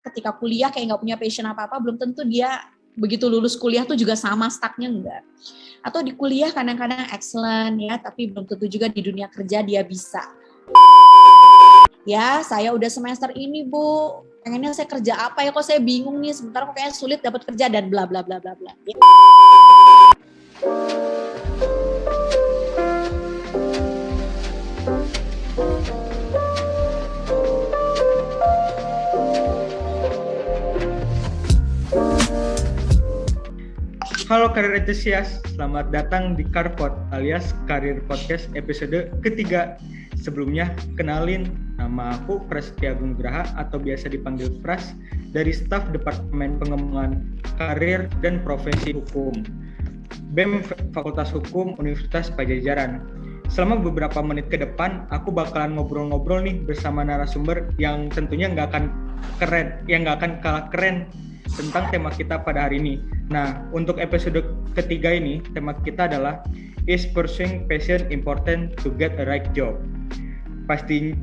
ketika kuliah kayak nggak punya passion apa-apa, belum tentu dia begitu lulus kuliah tuh juga sama stucknya, enggak. Atau di kuliah kadang-kadang excellent ya, tapi belum tentu juga di dunia kerja dia bisa. Ya, saya udah semester ini, Bu. Pengennya saya kerja apa ya, kok saya bingung nih, sementara kok kayaknya sulit dapat kerja dan bla bla bla bla bla. Halo karir entusias, selamat datang di Carpod alias Karir Podcast episode ketiga. Sebelumnya, kenalin, nama aku Prasetya Agung Graha atau biasa dipanggil Pras dari staf Departemen Pengembangan Karir dan Profesi Hukum BEM Fakultas Hukum Universitas Padjadjaran. Selama beberapa menit ke depan, aku bakalan ngobrol-ngobrol nih bersama narasumber yang tentunya nggak akan kalah keren tentang tema kita pada hari ini. Nah, untuk episode ketiga ini, tema kita adalah Is pursuing passion important to get a right job? Pasti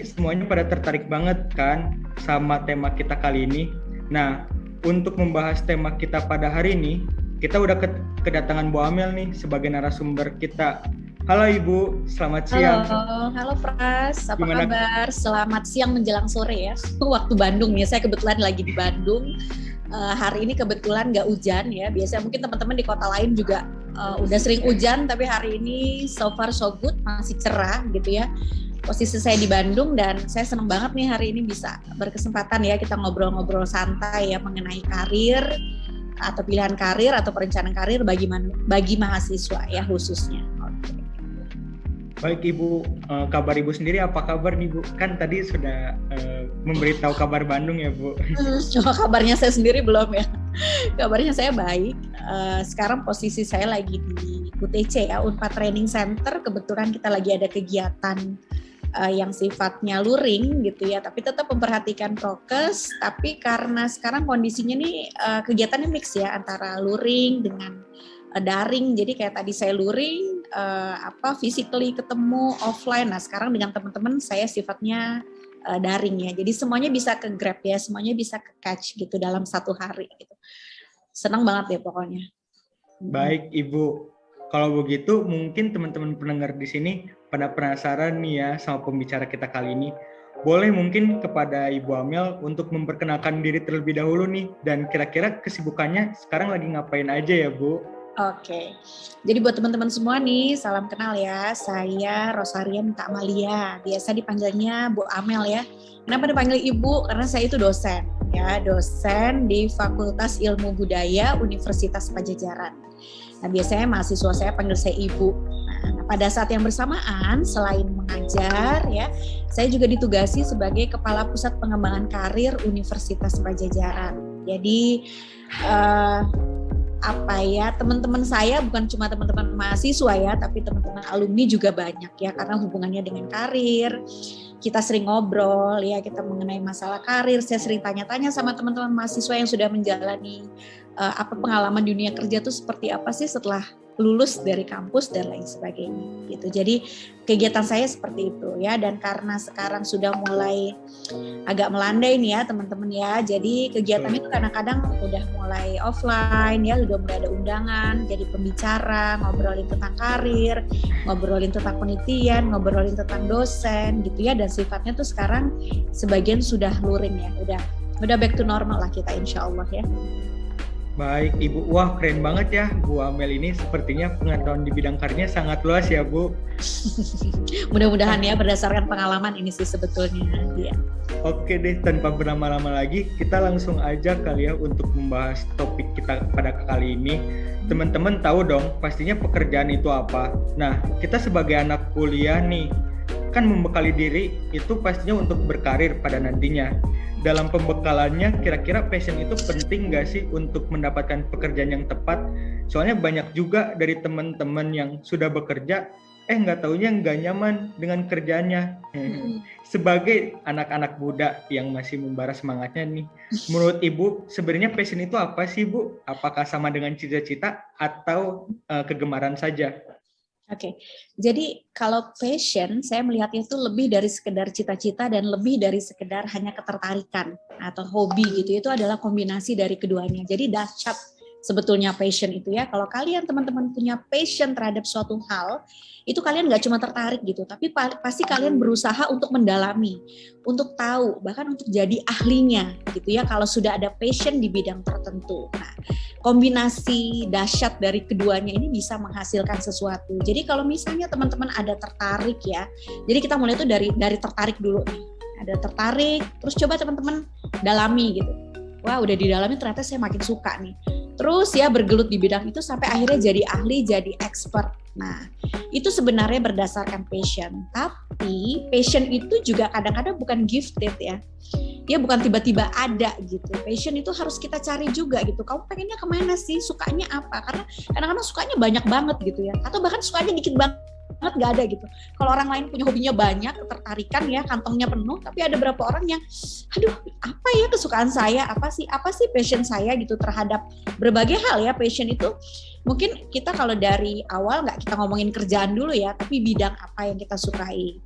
semuanya pada tertarik banget kan sama tema kita kali ini. Nah, untuk membahas tema kita pada hari ini, kita udah kedatangan Bu Amel nih sebagai narasumber kita. Halo Ibu, selamat siang. Halo Pras, apa kabar? Selamat siang menjelang sore ya, waktu Bandung nih. Saya kebetulan lagi di Bandung. Hari ini kebetulan nggak hujan ya. Biasanya mungkin teman-teman di kota lain juga udah sering hujan, tapi hari ini so far so good, masih cerah gitu ya. Posisi saya di Bandung dan saya senang banget nih hari ini bisa berkesempatan ya kita ngobrol-ngobrol santai ya mengenai karir atau pilihan karir atau perencanaan karir bagi mahasiswa ya khususnya. Baik Ibu, kabar Ibu sendiri apa kabar nih Bu? Kan tadi sudah memberitahu kabar Bandung ya Bu. Kabarnya saya sendiri belum ya. Kabarnya saya baik. Sekarang posisi saya lagi di UTC ya, Unpad Training Center. Kebetulan kita lagi ada kegiatan yang sifatnya luring gitu ya, tapi tetap memperhatikan prokes. Tapi karena sekarang kondisinya nih kegiatannya mix ya antara luring dengan daring. Jadi kayak tadi saya luring physically ketemu offline. Nah, sekarang dengan teman-teman saya sifatnya daring ya. Jadi semuanya bisa ke grab ya, semuanya bisa ke catch gitu dalam satu hari gitu. Senang banget ya pokoknya. Baik Ibu. Kalau begitu mungkin teman-teman pendengar di sini pada penasaran nih ya sama pembicara kita kali ini. Boleh mungkin kepada Ibu Amel untuk memperkenalkan diri terlebih dahulu nih dan kira-kira kesibukannya sekarang lagi ngapain aja ya Bu? Oke, jadi buat teman-teman semua nih, salam kenal ya. Saya Rosarian Amalia, biasa dipanggilnya Bu Amel ya. Kenapa dipanggil Ibu? Karena saya itu dosen, ya, dosen di Fakultas Ilmu Budaya Universitas Padjadjaran. Nah, biasanya mahasiswa saya panggil saya Ibu. Nah, pada saat yang bersamaan, selain mengajar, ya, saya juga ditugasi sebagai Kepala Pusat Pengembangan Karir Universitas Padjadjaran. Jadi teman-teman saya bukan cuma teman-teman mahasiswa ya, tapi teman-teman alumni juga banyak ya, karena hubungannya dengan karir. Kita sering ngobrol ya, kita mengenai masalah karir. Saya sering tanya-tanya sama teman-teman mahasiswa yang sudah menjalani apa pengalaman dunia kerja itu seperti apa sih setelah lulus dari kampus dan lain sebagainya gitu. Jadi kegiatan saya seperti itu ya, dan karena sekarang sudah mulai agak melandai nih ya teman-teman ya. Jadi kegiatan itu kadang-kadang udah mulai offline ya, udah mulai ada undangan, jadi pembicara, ngobrolin tentang karir, ngobrolin tentang penelitian, ngobrolin tentang dosen gitu ya, dan sifatnya tuh sekarang sebagian sudah luring ya, udah back to normal lah kita insya Allah ya. Baik Ibu, wah keren banget ya Bu Amel ini, sepertinya pengetahuan di bidang karirnya sangat luas ya Bu. Mudah-mudahan ya berdasarkan pengalaman ini sih sebetulnya ya. Oke deh, tanpa berlama-lama lagi kita langsung aja kali ya untuk membahas topik kita pada kali ini. Teman-teman tahu dong pastinya pekerjaan itu apa. Nah, kita sebagai anak kuliah nih kan membekali diri itu pastinya untuk berkarir pada nantinya. Dalam pembekalannya, kira-kira passion itu penting nggak sih untuk mendapatkan pekerjaan yang tepat? Soalnya banyak juga dari teman-teman yang sudah bekerja, nggak taunya nggak nyaman dengan kerjaannya. Sebagai anak-anak muda yang masih membara semangatnya nih, menurut Ibu, sebenarnya passion itu apa sih Bu? Apakah sama dengan cita-cita atau kegemaran saja? Oke, jadi kalau passion, saya melihatnya itu lebih dari sekedar cita-cita dan lebih dari sekedar hanya ketertarikan atau hobi gitu. Itu adalah kombinasi dari keduanya. Jadi dahsyat sebetulnya passion itu ya. Kalau kalian teman-teman punya passion terhadap suatu hal, itu kalian nggak cuma tertarik gitu, tapi pasti kalian berusaha untuk mendalami, untuk tahu, bahkan untuk jadi ahlinya gitu ya. Kalau sudah ada passion di bidang tertentu. Nah, kombinasi dahsyat dari keduanya ini bisa menghasilkan sesuatu. Jadi kalau misalnya teman-teman ada tertarik ya, jadi kita mulai itu dari tertarik dulu nih. Ada tertarik, terus coba teman-teman dalami gitu. Wah, udah didalami ternyata saya makin suka nih. Terus ya bergelut di bidang itu sampai akhirnya jadi ahli, jadi expert. Nah, itu sebenarnya berdasarkan passion. Tapi passion itu juga kadang-kadang bukan gifted ya. Dia bukan tiba-tiba ada gitu. Passion itu harus kita cari juga gitu. Kamu pengennya kemana sih? Sukanya apa? Karena kadang-kadang sukanya banyak banget gitu ya. Atau bahkan sukanya dikit banget nggak ada gitu. Kalau orang lain punya hobinya banyak, ketertarikan ya, kantongnya penuh, tapi ada beberapa orang yang, aduh, apa ya kesukaan saya, apa sih passion saya gitu terhadap berbagai hal ya. Passion itu mungkin kita kalau dari awal nggak kita ngomongin kerjaan dulu ya, tapi bidang apa yang kita sukai,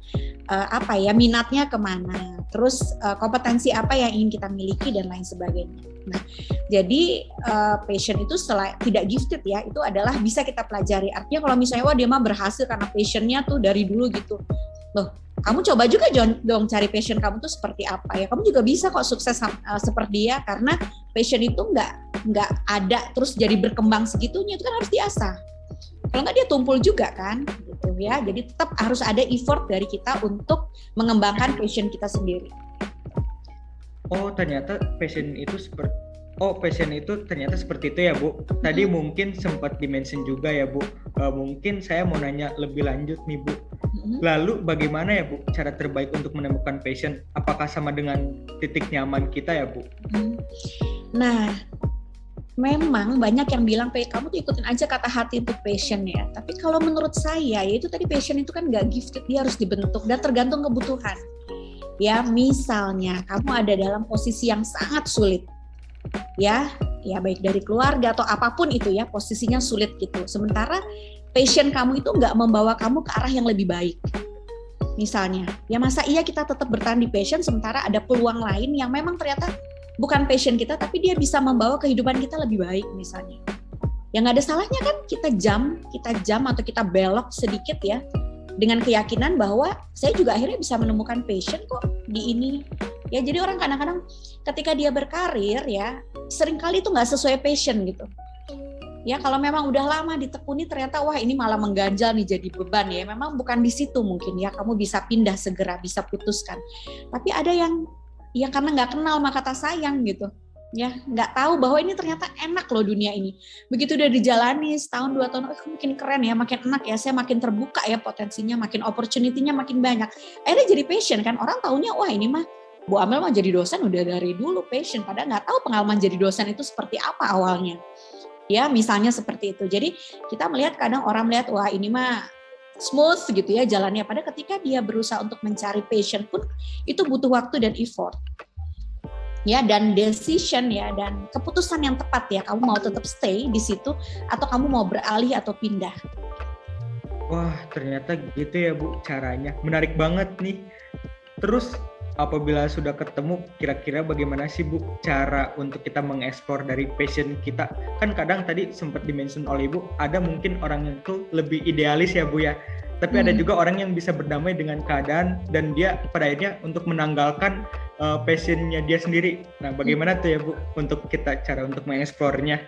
apa ya minatnya kemana, terus kompetensi apa yang ingin kita miliki dan lain sebagainya. Nah, jadi passion itu tidak gifted ya, itu adalah bisa kita pelajari. Artinya kalau misalnya wah dia mah berhasil karena passionnya tuh dari dulu gitu, loh kamu coba juga dong cari passion kamu tuh seperti apa ya. Kamu juga bisa kok sukses seperti dia, karena passion itu nggak ada terus jadi berkembang segitunya, itu kan harus diasah. Kalau nggak dia tumpul juga kan, gitu ya. Jadi tetap harus ada effort dari kita untuk mengembangkan passion kita sendiri. Oh, ternyata passion itu ternyata seperti itu ya, Bu. Tadi mungkin sempat di-mention juga ya, Bu. Mungkin saya mau nanya lebih lanjut nih, Bu. Lalu bagaimana ya, Bu, cara terbaik untuk menemukan passion? Apakah sama dengan titik nyaman kita ya, Bu? Nah, memang banyak yang bilang, kamu tuh ikutin aja kata hati untuk passion ya. Tapi kalau menurut saya, yaitu tadi passion itu kan nggak gifted, dia harus dibentuk dan tergantung kebutuhan. Ya, misalnya kamu ada dalam posisi yang sangat sulit, ya baik dari keluarga atau apapun itu ya, posisinya sulit gitu. Sementara passion kamu itu nggak membawa kamu ke arah yang lebih baik. Misalnya, ya masa iya kita tetap bertahan di passion sementara ada peluang lain yang memang ternyata bukan passion kita, tapi dia bisa membawa kehidupan kita lebih baik misalnya. Ya nggak ada salahnya kan kita jam atau kita belok sedikit ya, dengan keyakinan bahwa saya juga akhirnya bisa menemukan passion kok di ini. Ya jadi orang kadang-kadang ketika dia berkarir ya, seringkali itu nggak sesuai passion gitu. Ya kalau memang udah lama ditekuni ternyata wah ini malah mengganjal nih jadi beban ya. Memang bukan di situ mungkin ya, kamu bisa pindah segera, bisa putuskan. Tapi ada yang ya karena nggak kenal sama kata sayang gitu. Ya nggak tahu bahwa ini ternyata enak loh dunia ini. Begitu udah dijalani setahun 2 tahun, makin keren ya, makin enak ya, saya makin terbuka ya potensinya, makin opportunity-nya makin banyak. Akhirnya jadi passion kan, orang taunya wah ini mah Bu Amel mah jadi dosen udah dari dulu passion, padahal nggak tahu pengalaman jadi dosen itu seperti apa awalnya. Ya misalnya seperti itu. Jadi kita melihat kadang orang melihat wah ini mah smooth gitu ya jalannya, padahal ketika dia berusaha untuk mencari passion pun itu butuh waktu dan effort. Ya dan decision ya dan keputusan yang tepat ya, kamu mau tetap stay di situ atau kamu mau beralih atau pindah. Wah, ternyata gitu ya, Bu, caranya. Menarik banget nih. Terus apabila sudah ketemu, kira-kira bagaimana sih, Bu, cara untuk kita mengeksplor dari passion kita? Kan kadang tadi sempat di-mention oleh Ibu, ada mungkin orang yang tuh lebih idealis ya, Bu ya. Tapi ada juga orang yang bisa berdamai dengan keadaan dan dia pada akhirnya untuk menanggalkan passionnya dia sendiri. Nah, bagaimana tuh ya, Bu, untuk kita cara untuk mengeksplornya?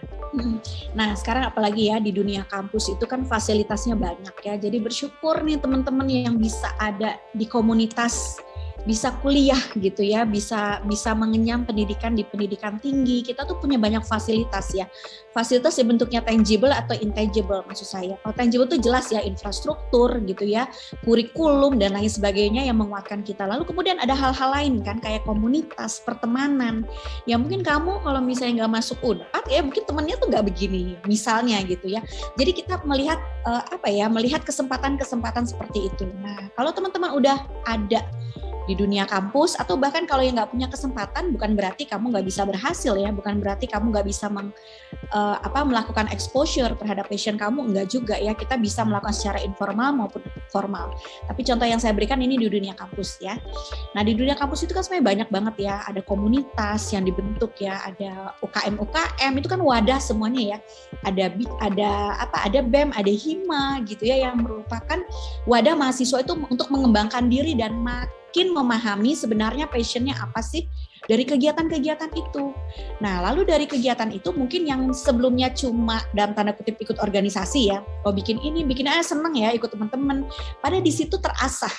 Nah, sekarang apalagi ya di dunia kampus itu kan fasilitasnya banyak ya. Jadi bersyukur nih teman-teman yang bisa ada di komunitas, bisa kuliah gitu ya, bisa mengenyam pendidikan di pendidikan tinggi. Kita tuh punya banyak fasilitas ya. Fasilitas yang bentuknya tangible atau intangible maksud saya. Kalau tangible tuh jelas ya, infrastruktur gitu ya, kurikulum dan lain sebagainya yang menguatkan kita. Lalu kemudian ada hal-hal lain kan kayak komunitas, pertemanan. Ya mungkin kamu kalau misalnya nggak masuk Unpad ya mungkin temannya tuh nggak begini misalnya gitu ya. Jadi kita melihat melihat kesempatan-kesempatan seperti itu. Nah, kalau teman-teman udah ada di dunia kampus, atau bahkan kalau yang nggak punya kesempatan, bukan berarti kamu nggak bisa berhasil ya, bukan berarti kamu nggak bisa melakukan exposure terhadap passion kamu, enggak juga ya, kita bisa melakukan secara informal maupun formal. Tapi contoh yang saya berikan ini di dunia kampus ya. Nah di dunia kampus itu kan sebenarnya banyak banget ya, ada komunitas yang dibentuk ya, ada UKM, itu kan wadah semuanya ya, ada BEM, ada Hima gitu ya, yang merupakan wadah mahasiswa itu untuk mengembangkan diri dan makin memahami sebenarnya passionnya apa sih dari kegiatan-kegiatan itu. Nah, lalu dari kegiatan itu mungkin yang sebelumnya cuma dalam tanda kutip ikut organisasi ya, bikin ini, bikin seneng ya ikut teman-teman. Pada di situ terasah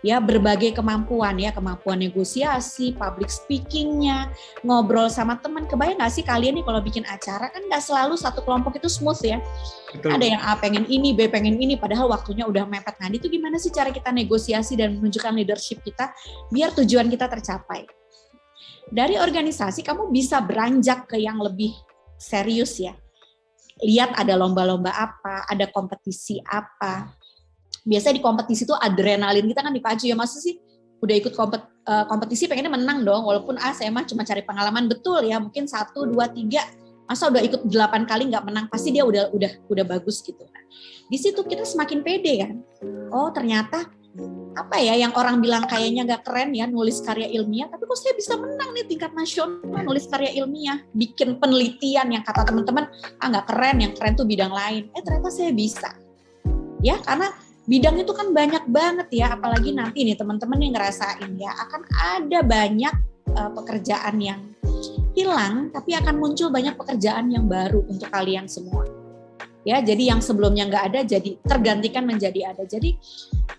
ya berbagai kemampuan ya, kemampuan negosiasi, public speakingnya, ngobrol sama teman. Kebayang nggak sih kalian nih kalau bikin acara kan nggak selalu satu kelompok itu smooth ya. Betul. Ada yang A pengen ini, B pengen ini, padahal waktunya udah mepet. Nah itu gimana sih cara kita negosiasi dan menunjukkan leadership kita biar tujuan kita tercapai. Dari organisasi kamu bisa beranjak ke yang lebih serius ya. Lihat ada lomba-lomba apa, ada kompetisi apa. Biasanya di kompetisi itu adrenalin kita kan dipacu ya, masa sih udah ikut kompetisi pengennya menang dong, walaupun saya mah cuma cari pengalaman. Betul ya, mungkin 1, 2, 3, masa udah ikut 8 kali nggak menang, pasti dia udah bagus gitu. Nah, di situ kita semakin pede kan. Oh ternyata apa ya yang orang bilang kayaknya nggak keren ya nulis karya ilmiah, tapi kok saya bisa menang nih tingkat nasional nulis karya ilmiah, bikin penelitian yang kata teman-teman nggak keren, yang keren tuh bidang lain. Ternyata saya bisa ya, karena bidang itu kan banyak banget ya, apalagi nanti nih teman-teman yang ngerasain ya, akan ada banyak pekerjaan yang hilang, tapi akan muncul banyak pekerjaan yang baru untuk kalian semua. Ya, jadi yang sebelumnya nggak ada jadi tergantikan menjadi ada. Jadi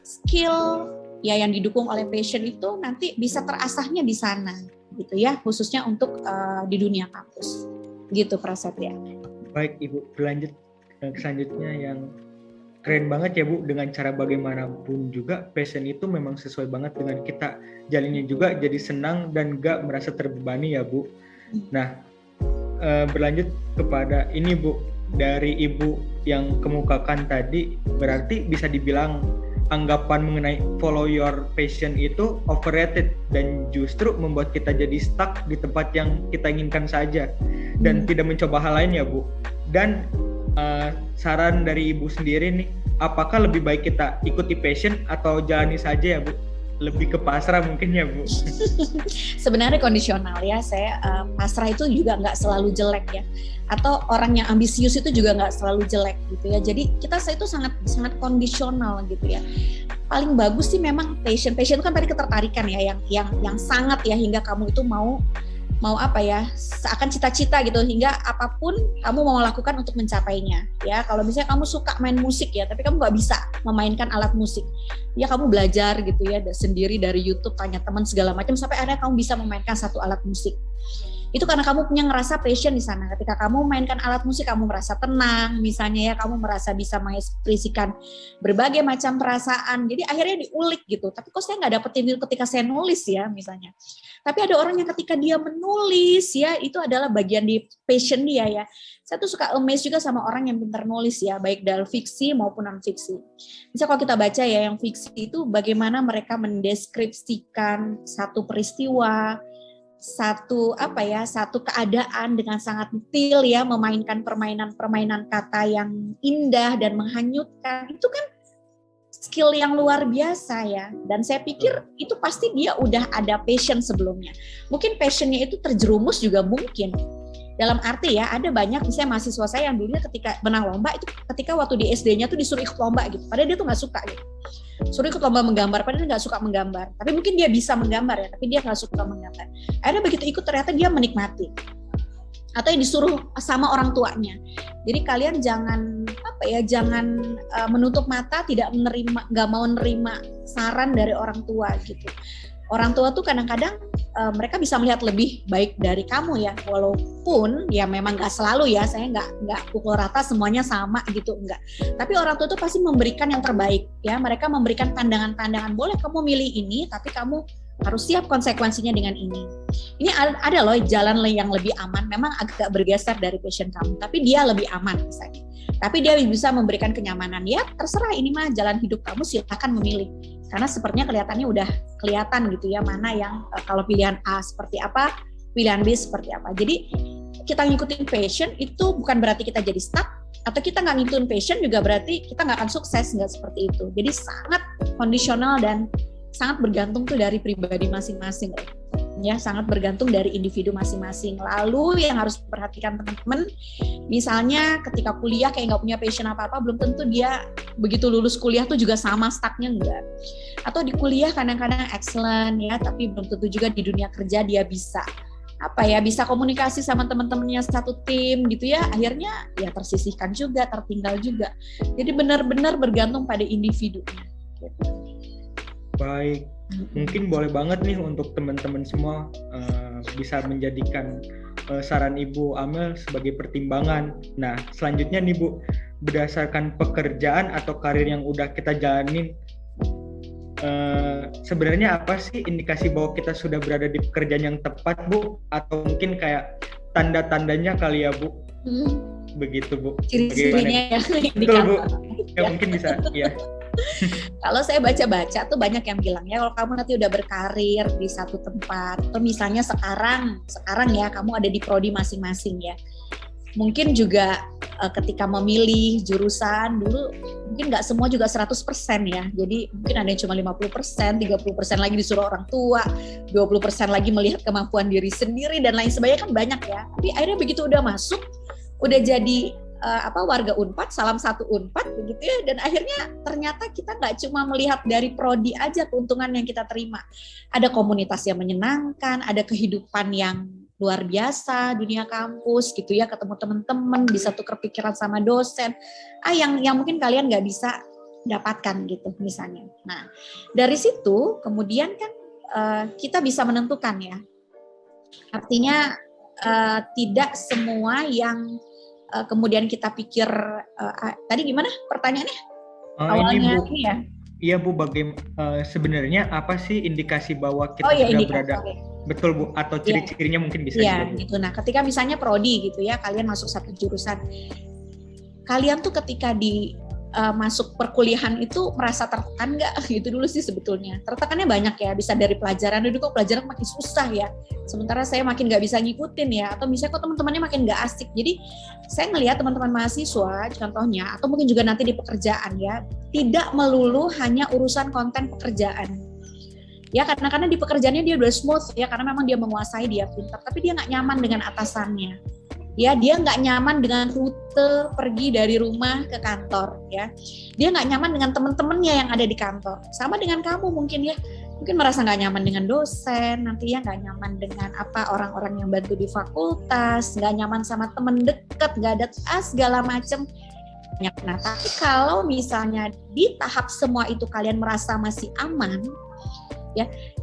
skill ya yang didukung oleh passion itu nanti bisa terasahnya di sana, gitu ya, khususnya untuk di dunia kampus. Gitu Prasetya. Baik Ibu, berlanjut ke selanjutnya yang keren banget ya Bu, dengan cara bagaimanapun juga passion itu memang sesuai banget dengan kita jalinnya juga jadi senang dan gak merasa terbebani ya Bu. Nah berlanjut kepada ini Bu, dari Ibu yang kemukakan tadi, berarti bisa dibilang anggapan mengenai follow your passion itu overrated dan justru membuat kita jadi stuck di tempat yang kita inginkan saja dan tidak mencoba hal lain ya Bu. Dan saran dari Ibu sendiri nih, apakah lebih baik kita ikuti passion atau jalani saja ya Bu? Lebih ke pasrah mungkin ya Bu? Sebenarnya kondisional ya, saya pasrah itu juga nggak selalu jelek ya, atau orang yang ambisius itu juga nggak selalu jelek gitu ya. Jadi saya itu sangat kondisional gitu ya. Paling bagus sih memang passion itu kan tadi ketertarikan ya, yang sangat ya hingga kamu itu mau apa ya, seakan cita-cita gitu, hingga apapun kamu mau lakukan untuk mencapainya ya. Kalau misalnya kamu suka main musik ya, tapi kamu nggak bisa memainkan alat musik ya, kamu belajar gitu ya sendiri dari YouTube, tanya teman segala macam sampai akhirnya kamu bisa memainkan satu alat musik. Itu karena kamu punya ngerasa passion di sana. Ketika kamu mainkan alat musik, kamu merasa tenang, misalnya ya, kamu merasa bisa mengekspresikan berbagai macam perasaan. Jadi akhirnya diulik gitu. Tapi kok saya nggak dapetin itu ketika saya nulis ya, misalnya. Tapi ada orang yang ketika dia menulis ya, itu adalah bagian di passion dia ya. Saya tuh suka amazed juga sama orang yang pintar nulis ya, baik dari fiksi maupun non-fiksi. Misalnya kalau kita baca ya, yang fiksi itu bagaimana mereka mendeskripsikan satu peristiwa, satu keadaan dengan sangat detail ya, memainkan permainan kata yang indah dan menghanyutkan. Itu kan skill yang luar biasa ya, dan saya pikir itu pasti dia udah ada passion sebelumnya. Mungkin passionnya itu terjerumus juga mungkin. Dalam arti ya, ada banyak misalnya mahasiswa saya yang dulunya ketika menang lomba itu ketika waktu di SD-nya tuh disuruh ikut lomba gitu, padahal dia tuh nggak suka gitu. Suruh ikut lomba menggambar, padahal dia nggak suka menggambar. Tapi mungkin dia bisa menggambar ya, tapi dia nggak suka menggambar. Akhirnya begitu ikut ternyata dia menikmati. Atau yang disuruh sama orang tuanya. Jadi kalian jangan menutup mata, nggak mau menerima saran dari orang tua gitu. Orang tua tuh kadang-kadang mereka bisa melihat lebih baik dari kamu ya, walaupun ya memang nggak selalu ya, saya nggak pukul rata semuanya sama gitu, enggak. Tapi orang tua tuh pasti memberikan yang terbaik ya, mereka memberikan pandangan-pandangan, boleh kamu milih ini, tapi kamu harus siap konsekuensinya dengan ini. Ini ada loh jalan yang lebih aman, memang agak bergeser dari passion kamu, tapi dia lebih aman misalnya. Tapi dia bisa memberikan kenyamanan, ya terserah ini mah jalan hidup kamu, silakan memilih. Karena sepertinya kelihatannya udah kelihatan gitu ya, mana yang kalau pilihan A seperti apa, pilihan B seperti apa. Jadi kita ngikutin passion itu bukan berarti kita jadi stuck, atau kita nggak ngikutin passion juga berarti kita nggak akan sukses, nggak seperti itu. Jadi sangat kondisional dan sangat bergantung tuh dari pribadi masing-masing. Ya, sangat bergantung dari individu masing-masing. Lalu yang harus diperhatikan teman-teman, misalnya ketika kuliah kayak nggak punya passion apa-apa, belum tentu dia begitu lulus kuliah tuh juga sama stucknya, enggak. Atau di kuliah kadang-kadang excellent ya, tapi belum tentu juga di dunia kerja dia bisa bisa komunikasi sama teman-temannya satu tim gitu ya, akhirnya ya tersisihkan juga, tertinggal juga. Jadi benar-benar bergantung pada individunya. Gitu. Baik, mungkin boleh banget nih untuk teman-teman semua bisa menjadikan saran Ibu Amel sebagai pertimbangan. Nah, selanjutnya nih Bu, berdasarkan pekerjaan atau karir yang udah kita jalanin, sebenarnya apa sih indikasi bahwa kita sudah berada di pekerjaan yang tepat Bu? Atau mungkin kayak tanda-tandanya kali ya Bu? Begitu Bu. Ciri-cirinya ya. Betul Bu. Ya mungkin bisa. Ya. Kalau saya baca-baca tuh banyak yang bilang ya, kalau kamu nanti udah berkarir di satu tempat, atau misalnya sekarang ya kamu ada di prodi masing-masing ya, mungkin juga ketika memilih jurusan dulu mungkin nggak semua juga 100% ya, jadi mungkin ada yang cuma 50%, 30% lagi disuruh orang tua, 20% lagi melihat kemampuan diri sendiri dan lain sebagainya, kan banyak ya. Tapi akhirnya begitu udah masuk, udah jadi warga Unpad, salam satu Unpad begitu ya, dan akhirnya ternyata kita nggak cuma melihat dari prodi aja keuntungan yang kita terima, ada komunitas yang menyenangkan, ada kehidupan yang luar biasa, dunia kampus gitu ya, ketemu teman-teman, bisa tukar pikiran sama dosen, yang mungkin kalian nggak bisa dapatkan gitu misalnya. Nah dari situ kemudian kan kita bisa menentukan ya, artinya tidak semua yang kemudian kita pikir tadi gimana pertanyaannya awalnya ini Bu, ya? Iya Bu, sebenarnya apa sih indikasi bahwa kita sudah berada betul Bu, atau ciri-cirinya mungkin bisa juga Bu. Gitu. Nah, ketika misalnya prodi gitu ya, kalian masuk satu jurusan, kalian tuh ketika masuk perkuliahan itu merasa tertekan nggak? Gitu dulu sih sebetulnya. Tertekannya banyak ya, bisa dari pelajaran, kok pelajaran makin susah ya. Sementara saya makin nggak bisa ngikutin ya, atau misalnya kok teman-temannya makin nggak asik. Jadi saya ngelihat teman-teman mahasiswa, contohnya, atau mungkin juga nanti di pekerjaan ya, tidak melulu hanya urusan konten pekerjaan. Ya karena di pekerjaannya dia udah smooth ya, karena memang dia menguasai, dia pintar, tapi dia nggak nyaman dengan atasannya. Ya, dia nggak nyaman dengan rute pergi dari rumah ke kantor ya. Dia nggak nyaman dengan teman-temannya yang ada di kantor. Sama dengan kamu mungkin ya, mungkin merasa nggak nyaman dengan dosen, nanti ya nggak nyaman dengan orang-orang yang bantu di fakultas, nggak nyaman sama teman dekat, nggak ada segala macam. Nah, tapi kalau misalnya di tahap semua itu kalian merasa masih aman,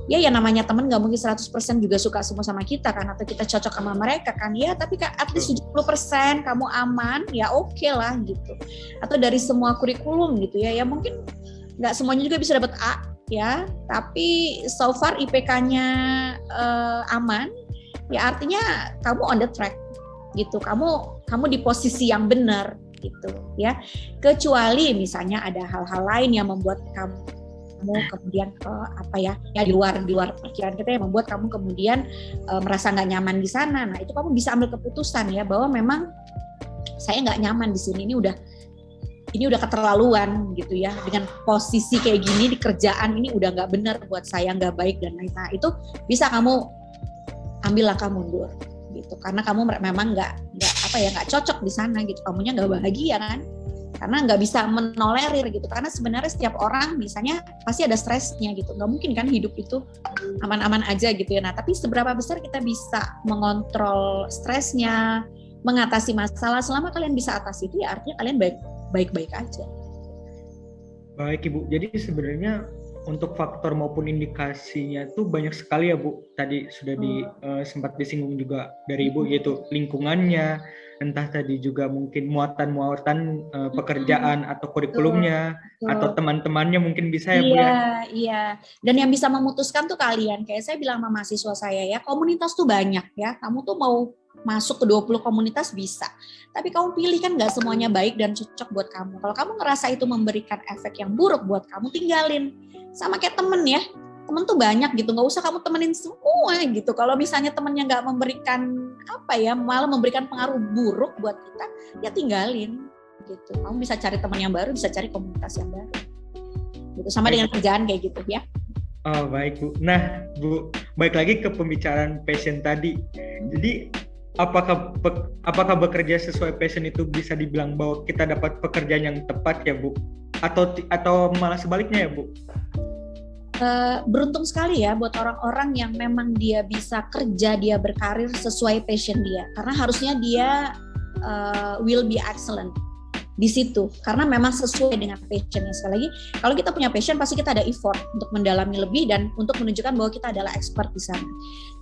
ya namanya teman nggak mungkin 100% juga suka semua sama kita kan, atau kita cocok sama mereka kan ya, tapi at least 70% kamu aman ya, oke lah gitu. Atau dari semua kurikulum gitu ya mungkin nggak semuanya juga bisa dapat A ya, tapi so far IPK-nya aman ya, artinya kamu on the track gitu, kamu di posisi yang benar gitu ya. Kecuali misalnya ada hal-hal lain yang membuat kamu kemudian di luar pikiran kita yang membuat kamu kemudian merasa nggak nyaman di sana. Nah itu kamu bisa ambil keputusan ya, bahwa memang saya nggak nyaman di sini, ini udah keterlaluan gitu ya, dengan posisi kayak gini di kerjaan ini udah nggak benar buat saya, nggak baik dan lain-lain. Nah itu bisa kamu ambil langkah mundur gitu, karena kamu memang nggak cocok di sana gitu, kamunya nggak bahagia kan, karena nggak bisa menolerir gitu. Karena sebenarnya setiap orang misalnya pasti ada stresnya gitu, nggak mungkin kan hidup itu aman-aman aja gitu ya. Nah tapi seberapa besar kita bisa mengontrol stresnya, mengatasi masalah, selama kalian bisa atasi itu ya artinya kalian baik-baik aja. Baik Ibu, jadi sebenarnya untuk faktor maupun indikasinya tuh banyak sekali ya Bu. Tadi sudah sempat disinggung juga dari Ibu, yaitu lingkungannya, entah tadi juga mungkin muatan-muatan pekerjaan atau kurikulumnya, atau teman-temannya mungkin bisa ya Bu ya. Iya. Dan yang bisa memutuskan tuh kalian. Kayak saya bilang sama mahasiswa saya ya, komunitas tuh banyak ya. Kamu tuh mau masuk ke 20 komunitas bisa. Tapi kamu pilih kan nggak semuanya baik dan cocok buat kamu. Kalau kamu ngerasa itu memberikan efek yang buruk buat kamu, tinggalin. Sama kayak temen ya. Temen tuh banyak gitu, nggak usah kamu temenin semua gitu. Kalau misalnya temennya nggak memberikan malah memberikan pengaruh buruk buat kita, ya tinggalin gitu. Kamu bisa cari teman yang baru, bisa cari komunitas yang baru. Gitu. Sama dengan kerjaan kayak gitu ya. Oh baik Bu. Nah Bu, balik lagi ke pembicaraan passion tadi. Jadi apakah bekerja sesuai passion itu bisa dibilang bahwa kita dapat pekerjaan yang tepat ya Bu? Atau malah sebaliknya ya Bu? Beruntung sekali ya buat orang-orang yang memang dia bisa kerja, dia berkarir sesuai passion dia. Karena harusnya dia will be excellent di situ, karena memang sesuai dengan passionnya. Sekali lagi, kalau kita punya passion pasti kita ada effort untuk mendalami lebih dan untuk menunjukkan bahwa kita adalah expert di sana.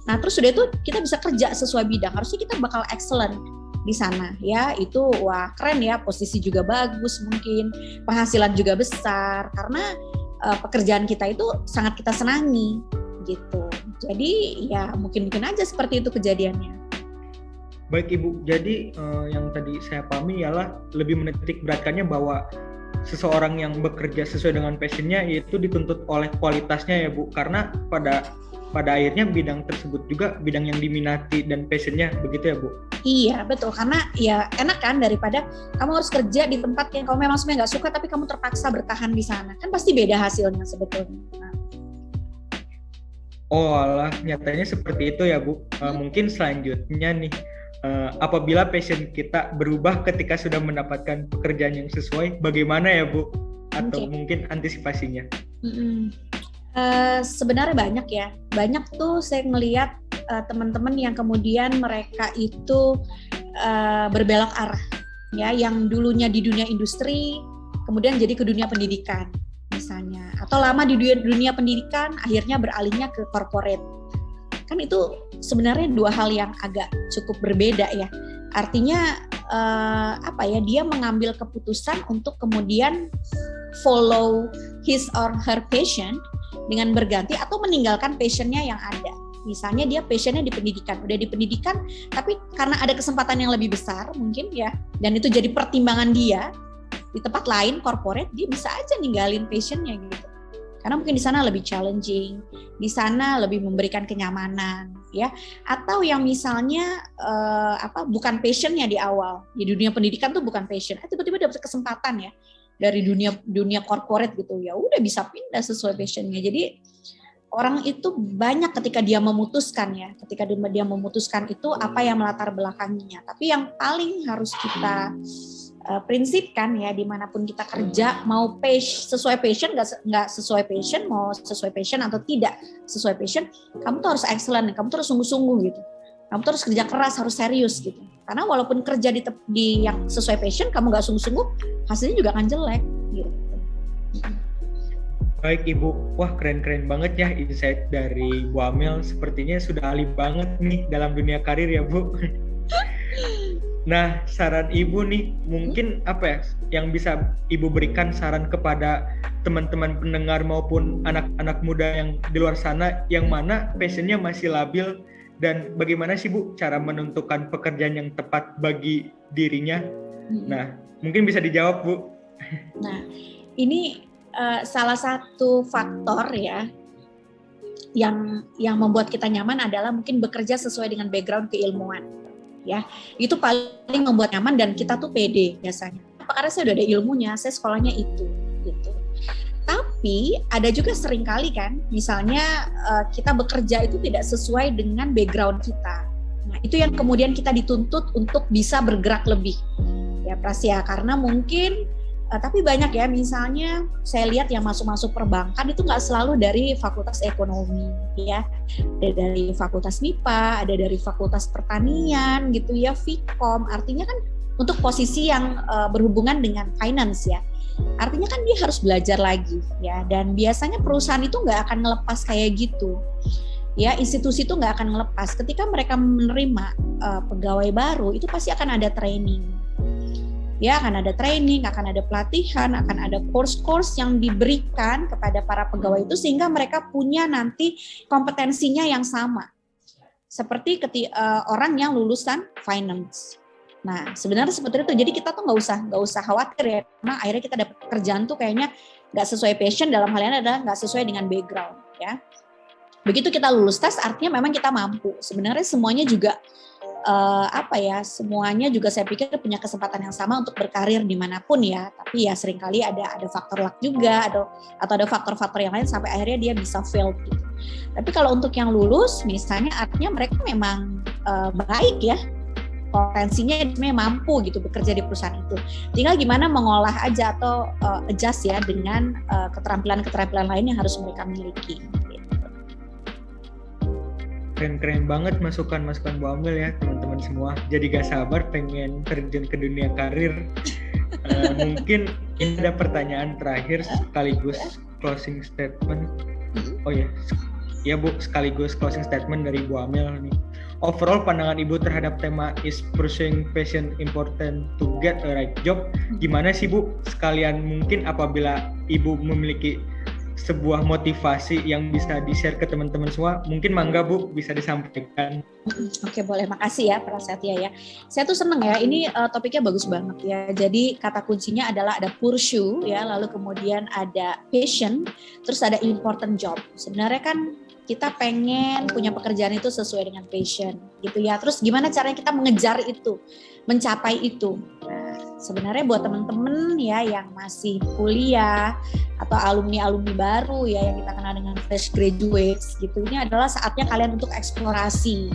Nah terus sudah itu kita bisa kerja sesuai bidang, harusnya kita bakal excellent di sana ya. Itu wah keren ya, posisi juga bagus, mungkin penghasilan juga besar karena pekerjaan kita itu sangat kita senangi gitu. Jadi ya mungkin aja seperti itu kejadiannya. Baik Ibu, jadi yang tadi saya pahami ialah lebih menitik beratkannya bahwa seseorang yang bekerja sesuai dengan passionnya itu dituntut oleh kualitasnya ya Bu, karena pada akhirnya bidang tersebut juga bidang yang diminati dan passionnya, begitu ya Bu? Iya betul, karena ya enak kan daripada kamu harus kerja di tempat yang kamu memang sebenarnya nggak suka tapi kamu terpaksa bertahan di sana, kan pasti beda hasilnya sebetulnya. Oh alah, nyatanya seperti itu ya Bu. Mungkin selanjutnya nih, apabila passion kita berubah ketika sudah mendapatkan pekerjaan yang sesuai, bagaimana ya Bu? Atau mungkin antisipasinya? Sebenarnya banyak tuh saya ngelihat teman-teman yang kemudian mereka itu berbelok arah ya, yang dulunya di dunia industri kemudian jadi ke dunia pendidikan misalnya, atau lama di dunia pendidikan akhirnya beralihnya ke corporate. Kan itu sebenarnya dua hal yang agak cukup berbeda ya. Artinya dia mengambil keputusan untuk kemudian follow his or her passion dengan berganti atau meninggalkan passionnya yang ada. Misalnya dia passionnya di pendidikan, udah di pendidikan, tapi karena ada kesempatan yang lebih besar mungkin ya, dan itu jadi pertimbangan dia di tempat lain corporate, dia bisa aja ninggalin passionnya gitu. Karena mungkin di sana lebih challenging, di sana lebih memberikan kenyamanan, ya. Atau yang misalnya bukan passionnya di awal, di dunia pendidikan tuh bukan passion, tiba-tiba dapat kesempatan ya dari dunia corporate gitu, ya udah bisa pindah sesuai passionnya. Jadi orang itu banyak ketika dia memutuskan itu apa yang melatar belakanginya. Tapi yang paling harus kita prinsipkan ya, dimanapun kita kerja, mau sesuai passion nggak sesuai passion, mau sesuai passion atau tidak sesuai passion, kamu tuh harus excellent, kamu tuh harus sungguh-sungguh gitu, kamu tuh harus kerja keras, harus serius gitu. Karena walaupun kerja di yang sesuai passion, kamu nggak sungguh-sungguh, hasilnya juga akan jelek gitu. Baik Ibu, wah keren-keren banget ya insight dari Bu Amel, sepertinya sudah ahli banget nih dalam dunia karir ya Bu. Nah, saran Ibu nih, mungkin apa ya yang bisa Ibu berikan saran kepada teman-teman pendengar maupun anak-anak muda yang di luar sana yang mana passionnya masih labil, dan bagaimana sih Bu cara menentukan pekerjaan yang tepat bagi dirinya? Nah, mungkin bisa dijawab Bu. Nah, ini salah satu faktor ya yang membuat kita nyaman adalah mungkin bekerja sesuai dengan background keilmuan. Ya, itu paling membuat nyaman dan kita tuh pede biasanya. Karena saya udah ada ilmunya, saya sekolahnya itu, gitu. Tapi ada juga sering kali kan, misalnya kita bekerja itu tidak sesuai dengan background kita. Nah, itu yang kemudian kita dituntut untuk bisa bergerak lebih. Ya, Prasya, karena mungkin tapi banyak ya, misalnya saya lihat yang masuk perbankan itu nggak selalu dari fakultas ekonomi ya, ada dari fakultas MIPA, ada dari fakultas pertanian gitu ya, Vkom, artinya kan untuk posisi yang berhubungan dengan finance ya, artinya kan dia harus belajar lagi ya, dan biasanya perusahaan itu nggak akan ngelepas kayak gitu ya, institusi itu nggak akan ngelepas ketika mereka menerima pegawai baru, itu pasti akan ada training. Ya, akan ada training, akan ada pelatihan, akan ada course-course yang diberikan kepada para pegawai itu sehingga mereka punya nanti kompetensinya yang sama. seperti orang yang lulusan finance. Nah, sebenarnya seperti itu. Jadi kita tuh nggak usah khawatir ya, karena akhirnya kita dapat pekerjaan tuh kayaknya nggak sesuai passion, dalam hal ini adalah nggak sesuai dengan background ya. Begitu kita lulus tes, artinya memang kita mampu. Sebenarnya semuanya juga semuanya juga saya pikir punya kesempatan yang sama untuk berkarir dimanapun ya. Tapi ya seringkali ada faktor luck juga, atau ada faktor-faktor yang lain sampai akhirnya dia bisa fail gitu. Tapi kalau untuk yang lulus, misalnya artinya mereka memang baik ya, potensinya sebenarnya mampu gitu bekerja di perusahaan itu. Tinggal gimana mengolah aja atau adjust ya dengan keterampilan-keterampilan lain yang harus mereka miliki. Keren banget masukan-masukan Bu Amel ya teman-teman semua. Jadi gak sabar pengen terjun ke dunia karir. Mungkin ini ada pertanyaan terakhir sekaligus closing statement. Oh ya Bu, sekaligus closing statement dari Bu Amel nih. Overall pandangan Ibu terhadap tema is pursuing passion important to get a right job. Gimana sih Bu? Sekalian mungkin apabila Ibu memiliki sebuah motivasi yang bisa di-share ke teman-teman semua, mungkin mangga Bu bisa disampaikan. Oke, boleh. Makasih ya Prasetya ya. Saya tuh seneng ya, ini topiknya bagus banget ya. Jadi kata kuncinya adalah ada pursue ya, lalu kemudian ada passion, terus ada important job. Sebenarnya kan kita pengen punya pekerjaan itu sesuai dengan passion gitu ya. Terus gimana caranya kita mengejar itu, mencapai itu. Nah, sebenarnya buat teman-teman ya yang masih kuliah atau alumni-alumni baru ya yang kita kenal dengan fresh graduates gitu, ini adalah saatnya kalian untuk eksplorasi.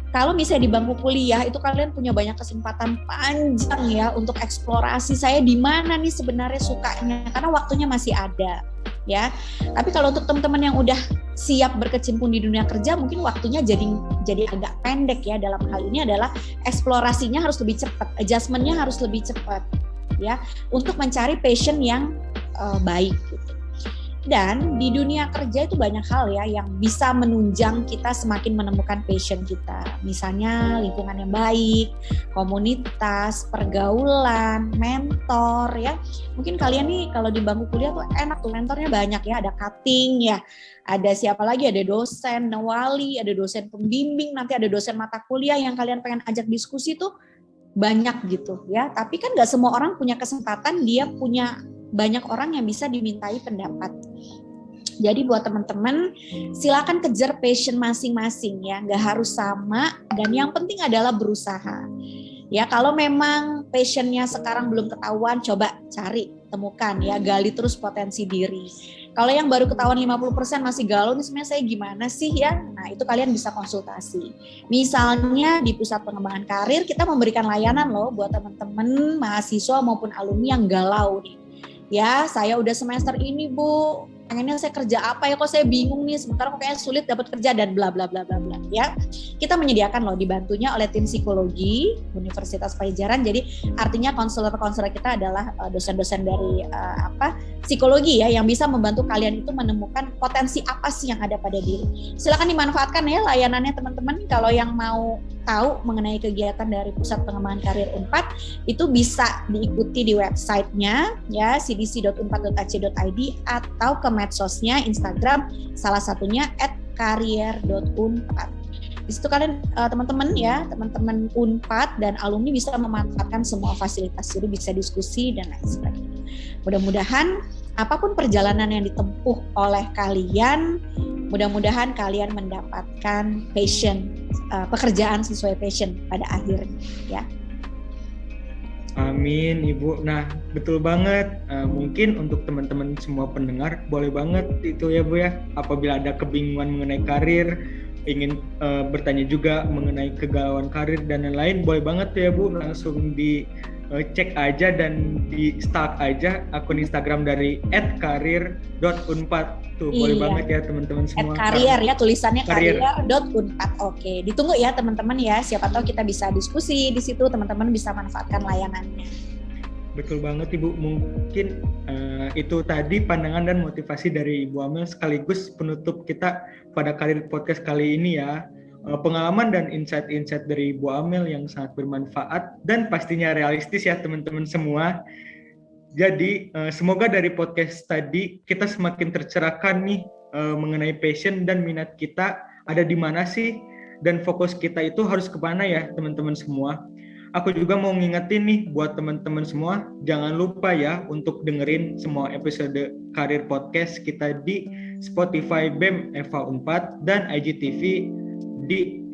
Kalau misalnya di bangku kuliah itu kalian punya banyak kesempatan panjang ya untuk eksplorasi, saya di mana nih sebenarnya sukanya, karena waktunya masih ada ya. Tapi kalau untuk teman-teman yang udah siap berkecimpung di dunia kerja, mungkin waktunya jadi agak pendek ya. Dalam hal ini adalah eksplorasinya harus lebih cepat, adjustment-nya harus lebih cepat ya, untuk mencari passion yang baik gitu. Dan di dunia kerja itu banyak hal ya yang bisa menunjang kita semakin menemukan passion kita. Misalnya lingkungan yang baik, komunitas, pergaulan, mentor ya. Mungkin kalian nih kalau di bangku kuliah tuh enak tuh, mentornya banyak ya, ada cutting ya. Ada siapa lagi, ada dosen wali, ada dosen pembimbing, nanti ada dosen mata kuliah yang kalian pengen ajak diskusi tuh banyak gitu ya. Tapi kan nggak semua orang punya kesempatan, dia punya banyak orang yang bisa dimintai pendapat. Jadi buat teman-teman silakan kejar passion masing-masing ya, nggak harus sama, dan yang penting adalah berusaha. Ya kalau memang passionnya sekarang belum ketahuan, coba cari, temukan ya, gali terus potensi diri. Kalau yang baru ketahuan 50% masih galau nih sebenarnya saya gimana sih ya, nah itu kalian bisa konsultasi. Misalnya di Pusat Pengembangan Karir kita memberikan layanan loh buat teman-teman mahasiswa maupun alumni yang galau nih. Ya, saya udah semester ini Bu, pengennya saya kerja apa ya, kok saya bingung nih, sementara kok kayaknya sulit dapat kerja dan bla bla bla bla bla ya. Kita menyediakan loh, dibantunya oleh tim psikologi Universitas Pajajaran. Jadi artinya konselor-konselor kita adalah dosen-dosen dari psikologi ya, yang bisa membantu kalian itu menemukan potensi apa sih yang ada pada diri. Silakan dimanfaatkan ya layanannya teman-teman. Kalau yang mau tahu mengenai kegiatan dari Pusat Pengembangan Karir Unpad itu bisa diikuti di websitenya ya, cdc.unpad.ac.id, atau ke medsosnya Instagram, salah satunya @career.unpad. Di situ kalian teman-teman ya, teman-teman Unpad dan alumni bisa memanfaatkan semua fasilitas, jadi bisa diskusi dan lain sebagainya. Mudah-mudahan apapun perjalanan yang ditempuh oleh kalian, mudah-mudahan kalian mendapatkan passion, pekerjaan sesuai passion pada akhirnya ya. Amin Ibu. Nah betul banget, mungkin untuk teman-teman semua pendengar boleh banget itu ya Bu ya, apabila ada kebingungan mengenai karir, ingin bertanya juga mengenai kegalauan karir dan lain-lain, boleh banget ya Bu, langsung cek aja dan di stalk aja akun Instagram dari @career.unpad tuh. Boleh banget ya teman-teman semua. @career ya, tulisannya career.unpad. Oke, ditunggu ya teman-teman ya. Siapa tahu kita bisa diskusi di situ, teman-teman bisa manfaatkan layanannya. Betul banget Ibu. Mungkin itu tadi pandangan dan motivasi dari Ibu Amel sekaligus penutup kita pada Karir Podcast kali ini ya. Pengalaman dan insight-insight dari Bu Amel yang sangat bermanfaat dan pastinya realistis ya teman-teman semua. Jadi semoga dari podcast tadi kita semakin tercerahkan nih mengenai passion dan minat kita ada di mana sih, dan fokus kita itu harus kemana ya teman-teman semua. Aku juga mau ngingetin nih buat teman-teman semua, jangan lupa ya untuk dengerin semua episode Karir Podcast kita di Spotify BEM Eva Unpad dan IGTV di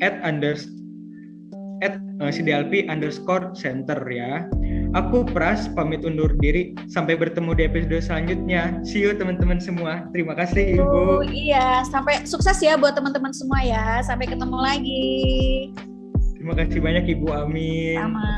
@CDLP_center ya. Aku Pras pamit undur diri, sampai bertemu di episode selanjutnya. See you teman-teman semua. Terima kasih Ibu. Iya, sampai sukses ya buat teman-teman semua ya. Sampai ketemu lagi. Terima kasih banyak Ibu, amin. Sama.